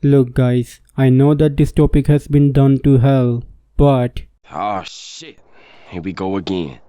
Look guys, I know that this topic has been done to hell, but Oh shit, here we go again.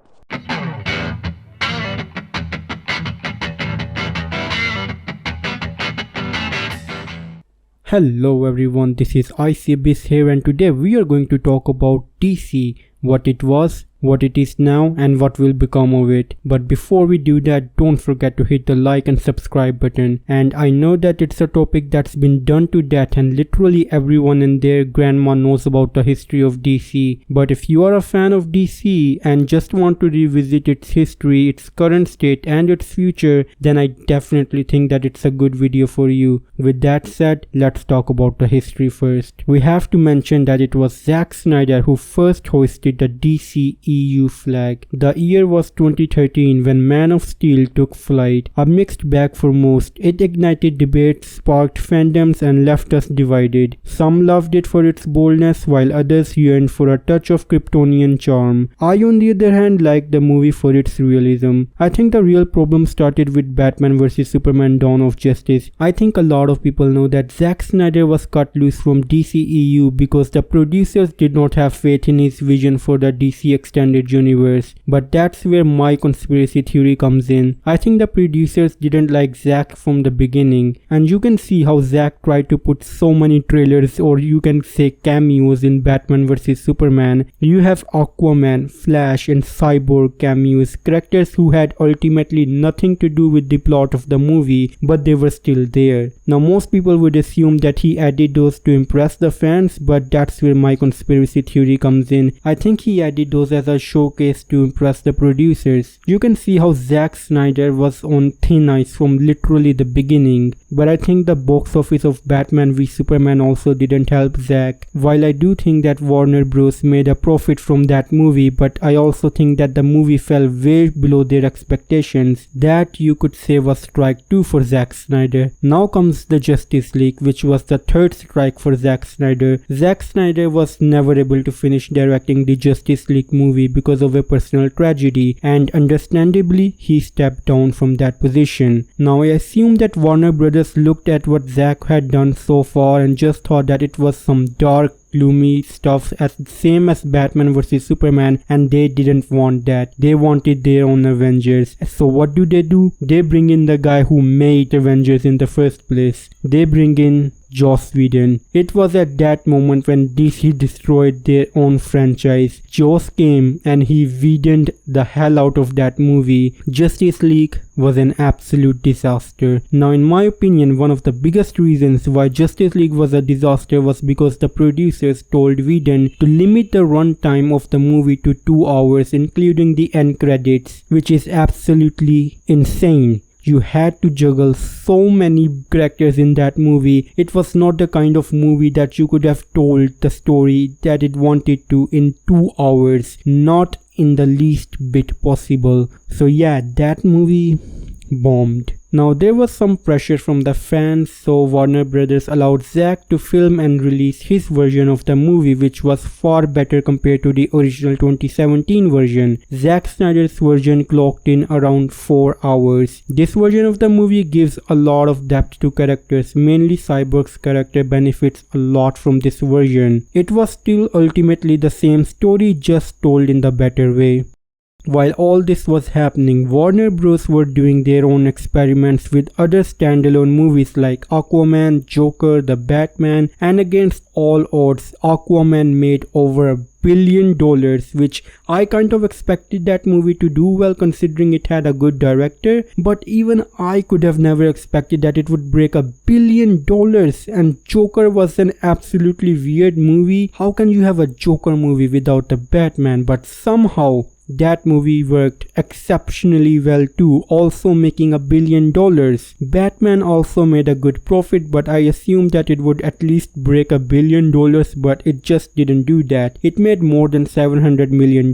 hello everyone, this is ICBis here and today we are going to talk about DC, what it was, what it is now and what will become of it. But before we do that, don't forget to hit the like and subscribe button. And I know that it's a topic that's been done to death and literally everyone and their grandma knows about the history of DC. But if you are a fan of DC and just want to revisit its history, its current state and its future, then I definitely think that it's a good video for you. With that said, let's talk about the history first. We have to mention that it was Zack Snyder who first hoisted the DC EU flag. The year was 2013 when Man of Steel took flight. A mixed bag for most. It ignited debates, sparked fandoms and left us divided. Some loved it for its boldness while others yearned for a touch of Kryptonian charm. I on the other hand liked the movie for its realism. I think the real problem started with Batman vs Superman Dawn of Justice. I think a lot of people know that Zack Snyder was cut loose from DC EU because the producers did not have faith in his vision for the DC extended universe. But that's where my conspiracy theory comes in. I think the producers didn't like Zack from the beginning, and you can see how Zack tried to put so many trailers, or you can say cameos, in Batman vs Superman. You have Aquaman, Flash and Cyborg cameos, characters who had ultimately nothing to do with the plot of the movie, but they were still there. Now most people would assume that he added those to impress the fans, but that's where my conspiracy theory comes in. I think he added those as a showcase to impress the producers. You can see how Zack Snyder was on thin ice from literally the beginning. But I think the box office of Batman v Superman also didn't help Zack. While I do think that Warner Bros made a profit from that movie, but I also think that the movie fell way below their expectations. That you could say was strike 2 for Zack Snyder. Now comes the Justice League, which was the third strike for Zack Snyder. Zack Snyder was never able to finish directing the Justice League movie because of a personal tragedy, and understandably he stepped down from that position. Now I assume that Warner Brothers looked at what Zack had done so far and just thought that it was some dark, gloomy stuff as same as Batman vs Superman, and they didn't want that. They wanted their own Avengers. So what do? They bring in the guy who made Avengers in the first place. They bring in Joss Whedon. It was at that moment when DC destroyed their own franchise. Joss came and he Whedoned the hell out of that movie. Justice League was an absolute disaster. Now in my opinion, one of the biggest reasons why Justice League was a disaster was because the producers told Whedon to limit the runtime of the movie to 2 hours, including the end credits, which is absolutely insane. You had to juggle so many characters in that movie. It was not the kind of movie that you could have told the story that it wanted to in 2 hours. Not in the least bit possible. So yeah, that movie bombed. Now there was some pressure from the fans, so Warner Brothers allowed Zack to film and release his version of the movie, which was far better compared to the original 2017 version. Zack Snyder's version clocked in around 4 hours. This version of the movie gives a lot of depth to characters, mainly Cyborg's character benefits a lot from this version. It was still ultimately the same story, just told in the better way. While all this was happening, Warner Bros were doing their own experiments with other standalone movies like Aquaman, Joker, The Batman, and against all odds, Aquaman made over $1 billion, which I kind of expected that movie to do well considering it had a good director, but even I could have never expected that it would break $1 billion. And Joker was an absolutely weird movie. How can you have a Joker movie without the Batman? But somehow that movie worked exceptionally well too, also making $1 billion. Batman also made a good profit, but I assumed that it would at least break $1 billion, but it just didn't do that. It made more than $700 million.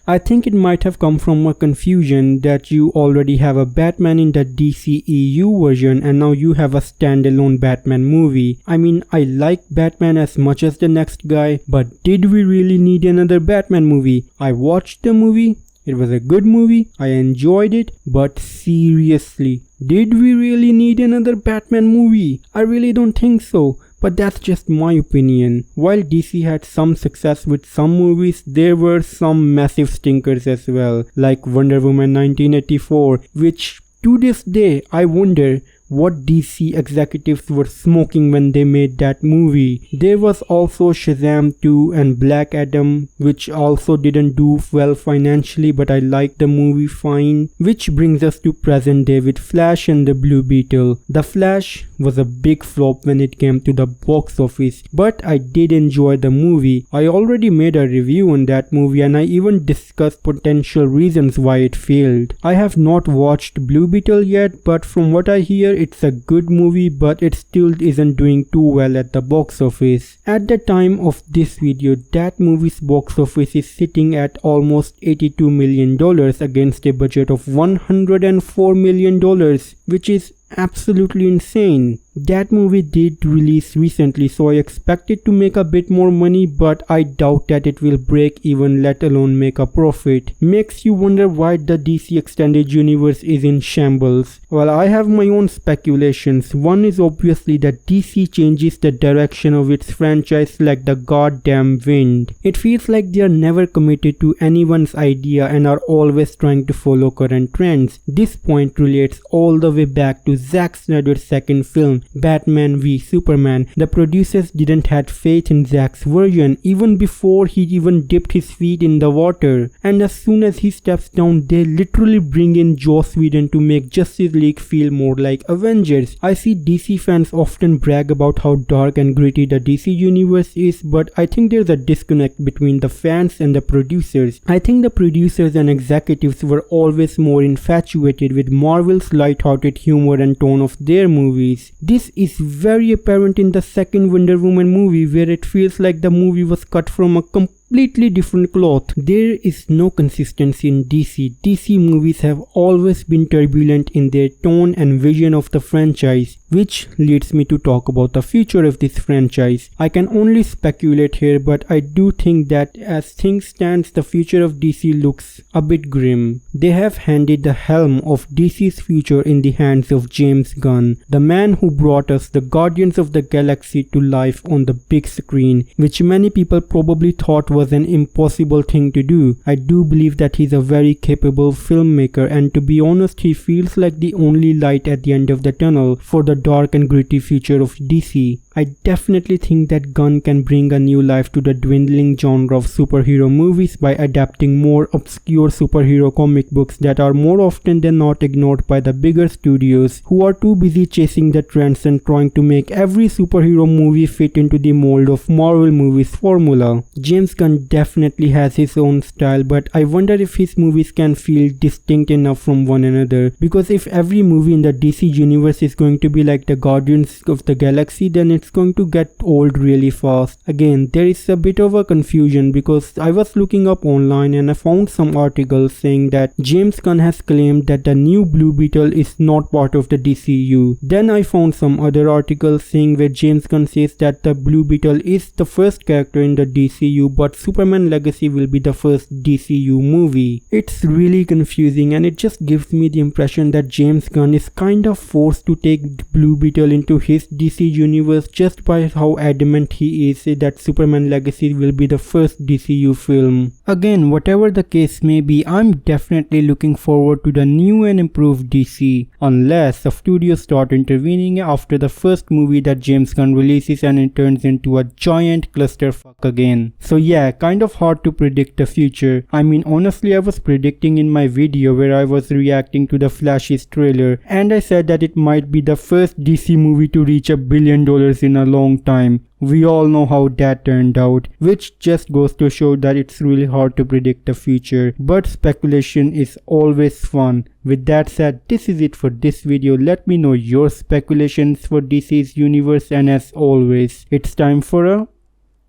I think it might have come from a confusion that you already have a Batman in the DC EU version and now you have a standalone Batman movie. I mean, I like Batman as much as the next guy, but did we really need another Batman movie? I watched the movie. It was a good movie. I enjoyed it. But seriously, did we really need another Batman movie? I really don't think so. but that's just my opinion. While DC had some success with some movies, there were some massive stinkers as well, like Wonder Woman 1984, which to this day I wonder what DC executives were smoking when they made that movie. There was also Shazam 2 and Black Adam, which also didn't do well financially, but I liked the movie fine. Which brings us to present day with Flash and the Blue Beetle. The Flash was a big flop when it came to the box office, but I did enjoy the movie. I already made a review on that movie and I even discussed potential reasons why it failed. I have not watched Blue Beetle yet, but from what I hear, it's a good movie, but it still isn't doing too well at the box office. At the time of this video, that movie's box office is sitting at almost $82 million against a budget of $104 million, which is absolutely insane. That movie did release recently, so I expect it to make a bit more money, but I doubt that it will break even, let alone make a profit. Makes you wonder why the DC Extended Universe is in shambles. Well, I have my own speculations. One is obviously that DC changes the direction of its franchise like the goddamn wind. It feels like they are never committed to anyone's idea and are always trying to follow current trends. This point relates all the way back to Zack Snyder's second film, Batman v Superman. The producers didn't have faith in Zack's version even before he even dipped his feet in the water, and as soon as he steps down, they literally bring in Joss Whedon to make Justice League feel more like Avengers. I see DC fans often brag about how dark and gritty the DC universe is, but I think there's a disconnect between the fans and the producers. I think the producers and executives were always more infatuated with Marvel's light-hearted humor and tone of their movies. This is very apparent in the second Wonder Woman movie, where it feels like the movie was cut from a completely different cloth. There is no consistency in DC. DC movies have always been turbulent in their tone and vision of the franchise, which leads me to talk about the future of this franchise. I can only speculate here, but I do think that as things stand, the future of DC looks a bit grim. They have handed the helm of DC's future in the hands of James Gunn, the man who brought us the Guardians of the Galaxy to life on the big screen, which many people probably thought was an impossible thing to do. I do believe that he's a very capable filmmaker, and to be honest, he feels like the only light at the end of the tunnel for the dark and gritty future of DC. I definitely think that Gunn can bring a new life to the dwindling genre of superhero movies by adapting more obscure superhero comic books that are more often than not ignored by the bigger studios, who are too busy chasing the trends and trying to make every superhero movie fit into the mold of Marvel movies formula. James Gunn definitely has his own style, but I wonder if his movies can feel distinct enough from one another, because if every movie in the DC universe is going to be like the Guardians of the Galaxy, then it's going to get old really fast. Again, there is a bit of a confusion because I was looking up online and I found some articles saying that James Gunn has claimed that the new Blue Beetle is not part of the DCU. Then I found some other articles saying where James Gunn says that the Blue Beetle is the first character in the DCU, but Superman Legacy will be the first DCU movie. It's really confusing, and it just gives me the impression that James Gunn is kind of forced to take Blue Beetle into his DC universe just by how adamant he is that Superman Legacy will be the first DCU film. Again, whatever the case may be, I'm definitely looking forward to the new and improved DC, unless the studios start intervening after the first movie that James Gunn releases and it turns into a giant clusterfuck again. So yeah, kind of hard to predict the future. I mean, honestly, I was predicting in my video where I was reacting to the Flash's trailer, and I said that it might be the first DC movie to reach $1 billion in a long time. We all know how that turned out, which just goes to show that it's really hard to predict the future, but speculation is always fun. With that said, this is it for this video. Let me know your speculations for DC's universe, and as always, it's time for a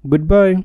goodbye.